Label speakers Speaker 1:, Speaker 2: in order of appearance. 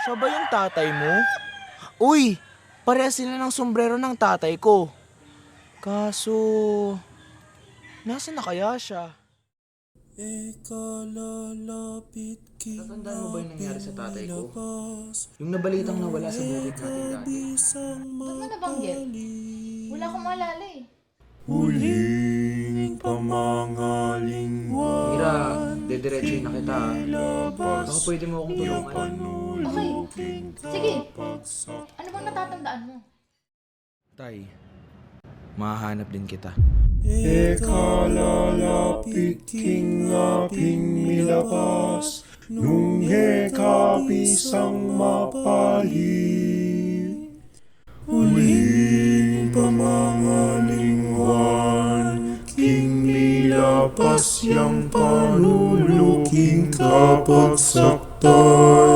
Speaker 1: Siya ba yung tatay mo? Uy! Parehas sila ng sombrero ng tatay ko. Kaso... Nasaan na kaya siya? Tatandaan mo ba yung nangyari sa tatay ko? Yung nabalitang nawala sa bukid natin dati.
Speaker 2: Ba't mo nabanggit? Wala akong maalala eh.
Speaker 3: Huling pamangalingwan.
Speaker 1: Mira, dediretsuhin na kita. Baka pwede mo akong tulungan.
Speaker 2: Okay, sige. Ano bang natatandaan mo?
Speaker 1: Tay, mahahanap din kita.
Speaker 3: Ikalalapit king aping milabas, nung ekapisang mapalit. Huling pamangalingwan, king milabas yang panuluking kapag saktan.